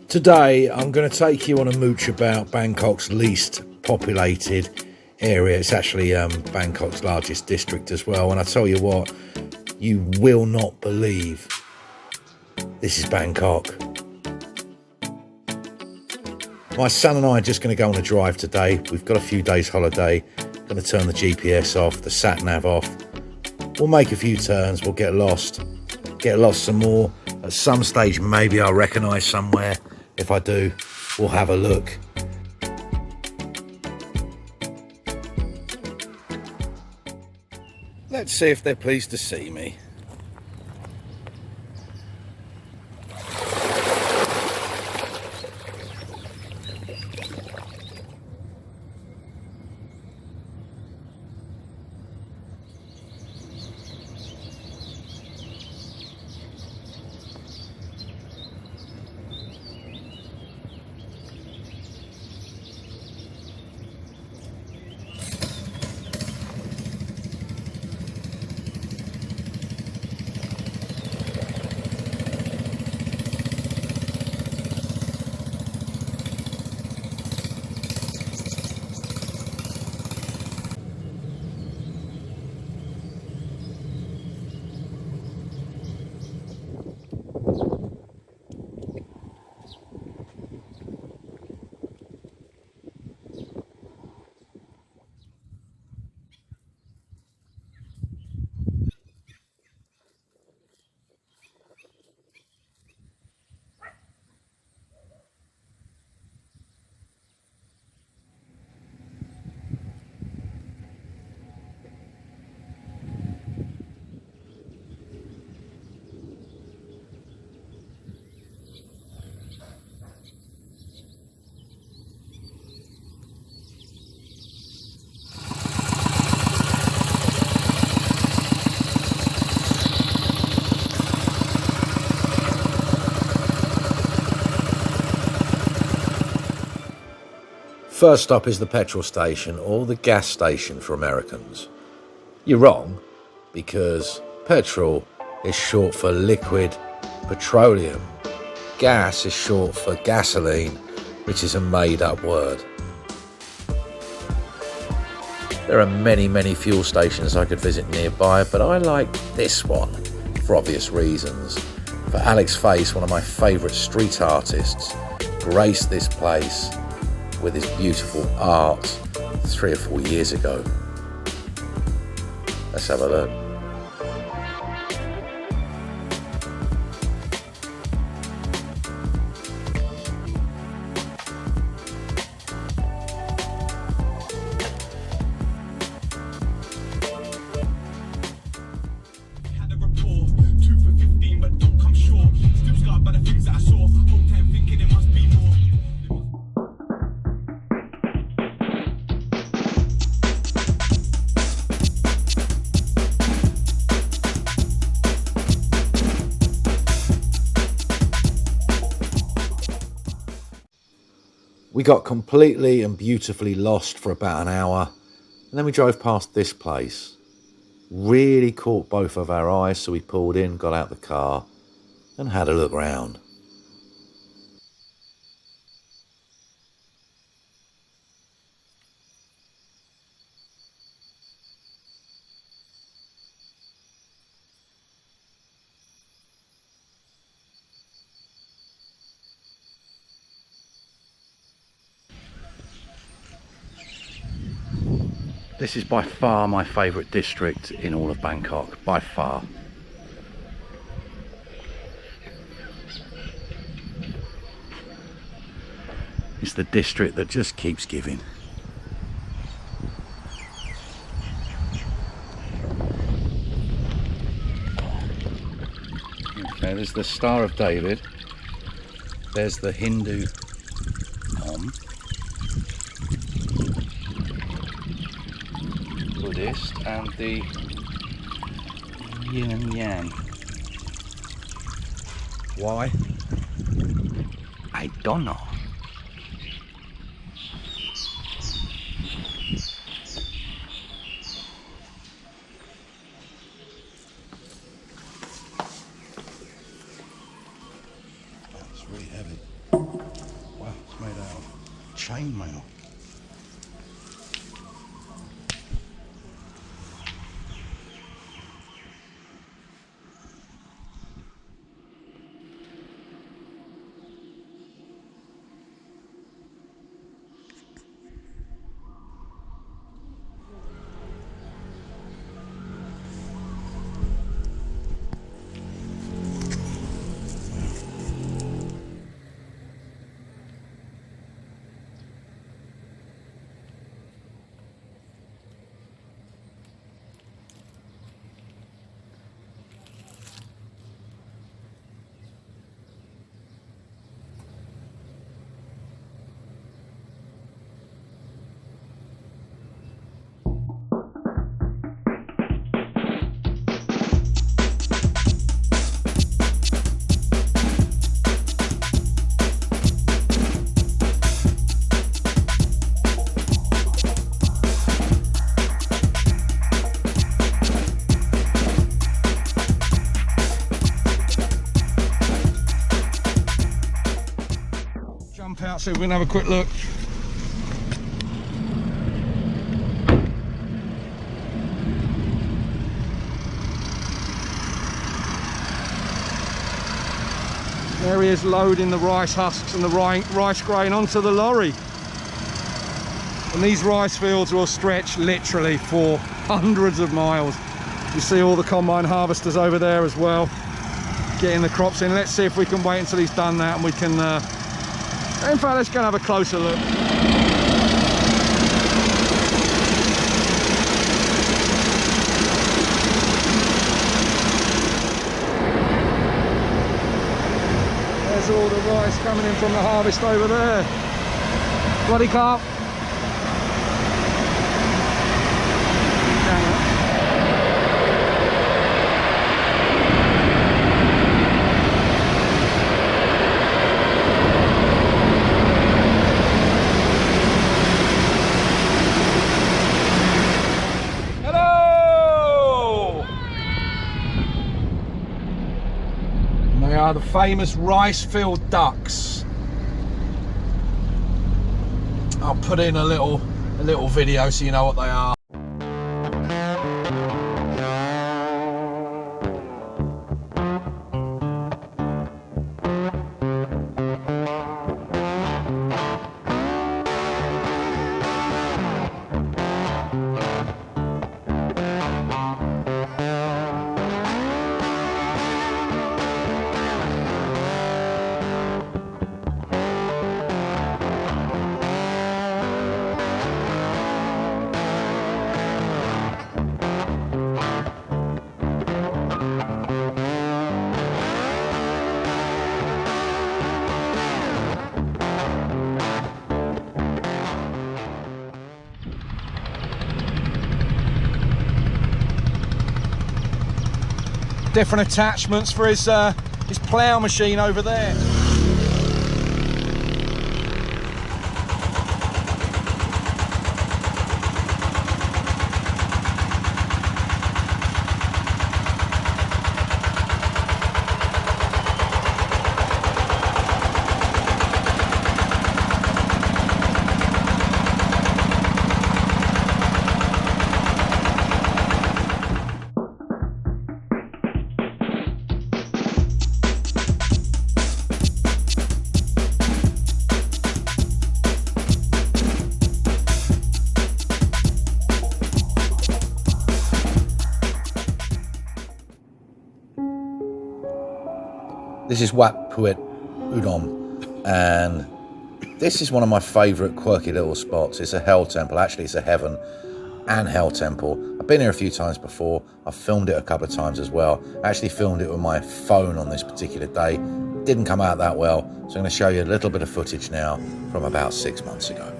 Today I'm going to take you on a mooch about Bangkok's least populated area. It's actually Bangkok's largest district as well, and I tell you what, you will not believe this is Bangkok. My son and I are just going to go on a drive today. We've got a few days holiday. Going to turn the GPS off, the sat nav off. We'll make a few turns, we'll get lost some more. At some stage maybe I'll recognise somewhere. If I do, we'll have a look. Let's see if they're pleased to see me. First stop is the petrol station, or the gas station for Americans. You're wrong, because petrol is short for liquid petroleum. Gas is short for gasoline, which is a made-up word. There are many fuel stations I could visit nearby, but I like this one for obvious reasons. For Alex Face, one of my favourite street artists, graced this place with his beautiful art 3 or 4 years ago. Let's have a look. We got completely and beautifully lost for about an hour, and then we drove past this place. Really caught both of our eyes, so we pulled in, got out the car, and had a look round. This is by far my favourite district in all of Bangkok, by far. It's the district that just keeps giving. Okay, there's the Star of David. There's the Hindu Buddhist, and the yin and yang. Why? I don't know. It's really heavy. chainmail. Jump out so we can have a quick look. There he is, loading the rice husks and the rice grain onto the lorry. And these rice fields will stretch literally for hundreds of miles. You see all the combine harvesters over there as well, getting the crops in. Let's see if we can wait until he's done that and we can in fact, let's go and have a closer look. There's all the rice coming in from the harvest over there. Bloody carp. The famous rice field ducks. I'll put in a little video so you know what they are. Different attachments for his plough machine over there. This is Udon, and this is one of my favourite quirky little spots. It's a hell temple. Actually, it's a heaven and hell temple. I've been here a few times before. I've filmed it a couple of times as well. I actually filmed it with my phone on this particular day. Didn't come out that well, so I'm going to show you a little bit of footage now from about 6 months ago.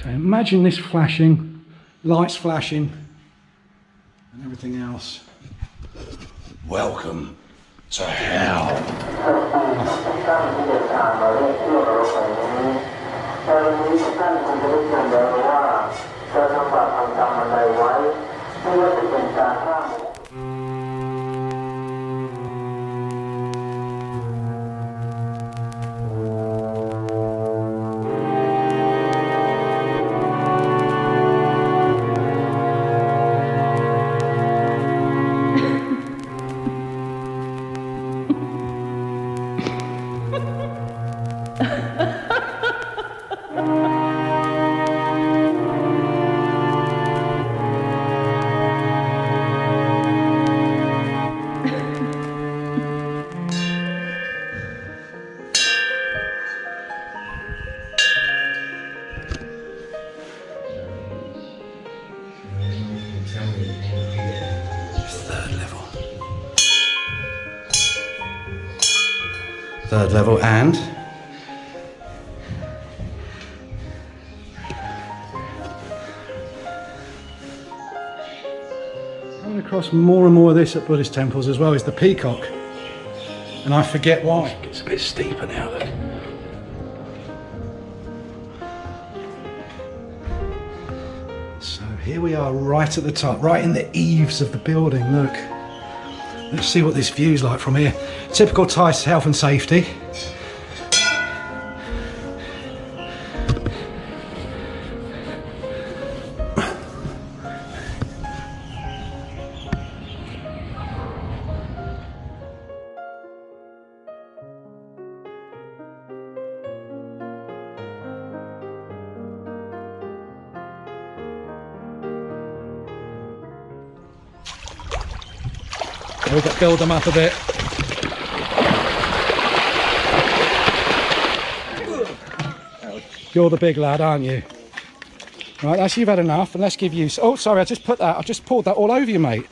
Imagine this flashing, lights flashing, and everything else. Welcome to hell. Third level and coming across more and more of this at Buddhist temples as well is the peacock, and I forget why. it's a bit steeper now then. So here we are right at the top, right in the eaves of the building. Look, let's see what this view's like from here. Typical Thai health and safety. We've got to build them up a bit. You're the big lad, aren't you? Right, that's you've had enough, and let's give you... Oh, sorry, I just poured that all over you, mate.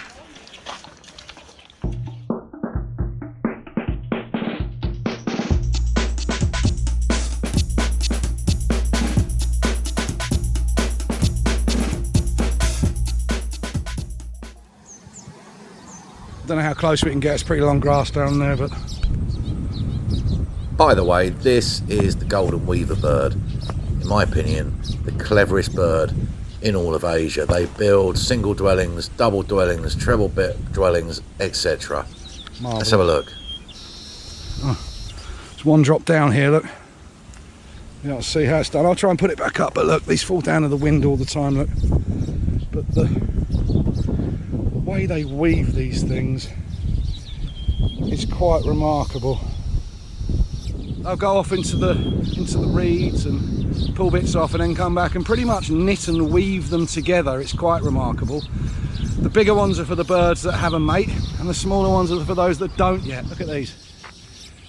Don't know how close we can get, it's pretty long grass down there, but... By the way, this is the golden weaver bird. In my opinion, the cleverest bird in all of Asia. They build single dwellings, double dwellings, treble bit dwellings, etc. Let's have a look. Oh, there's one drop down here, look. You don't see how it's done. I'll try and put it back up, but look, these fall down to the wind all the time, look. But the way they weave these things is quite remarkable. They'll go off into the reeds and pull bits off and then come back and pretty much knit and weave them together. It's quite remarkable. The bigger ones are for the birds that have a mate, and the smaller ones are for those that don't yet. Look at these.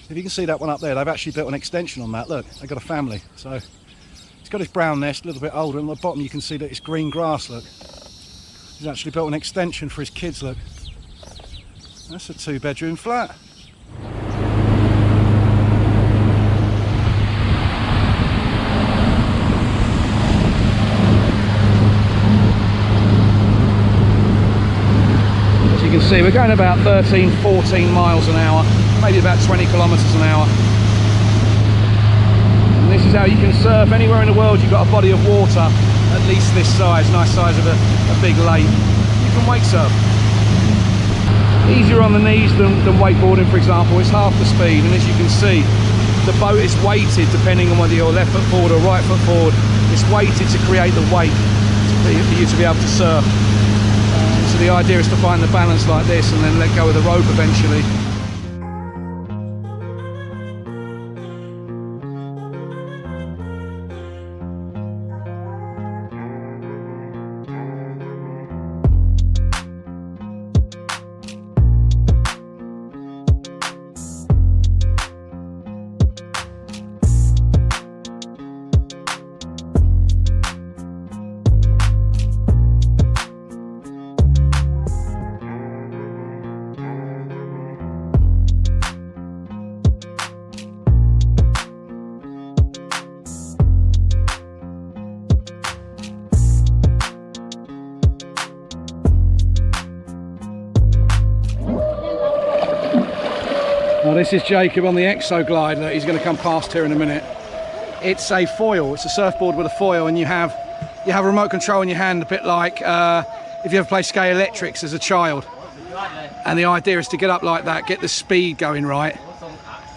If you can see that one up there, they've actually built an extension on that. Look, they've got a family. So it's got its brown nest, a little bit older, and at the bottom you can see that it's green grass, look. He's actually built an extension for his kids, look. That's a 2-bedroom flat. As you can see, we're going about 13, 14 miles an hour, maybe about 20 kilometres an hour. And this is how you can surf anywhere in the world. You've got a body of water at least this size, nice size of a big lake. You can wake surf. Easier on the knees than wakeboarding, for example. It's half the speed, and as you can see, the boat is weighted depending on whether you're left foot forward or right foot forward. It's weighted to create the weight for you to be able to surf. So the idea is to find the balance like this and then let go of the rope eventually. this is Jacob on the Exoglide. Look, he's going to come past here in a minute. It's a foil. It's a surfboard with a foil, and you have a remote control in your hand, a bit like if you ever played Skate Electrics as a child. And the idea is to get up like that, get the speed going right,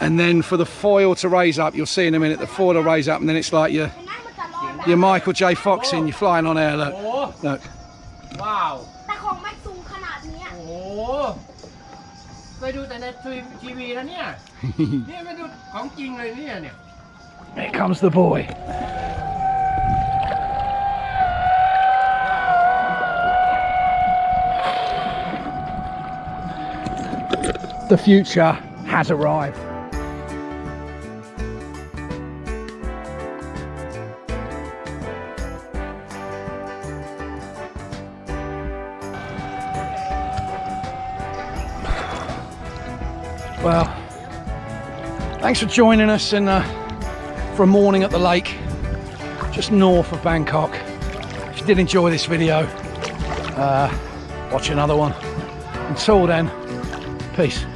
and then for the foil to raise up, you'll see in a minute, the foil will raise up, and then it's like you're Michael J. Foxing, you're flying on air, look. Look. Wow. แต่ของมันสูงขนาดเนี้ย โอ้โหเคยดูแต่ในทีวีนะเนี่ย นี่ไม่ดูของจริงเลยเนี่ย Here comes the boy. The future has arrived. Well, thanks for joining us for a morning at the lake just north of Bangkok. If you did enjoy this video, watch another one. Until then, peace.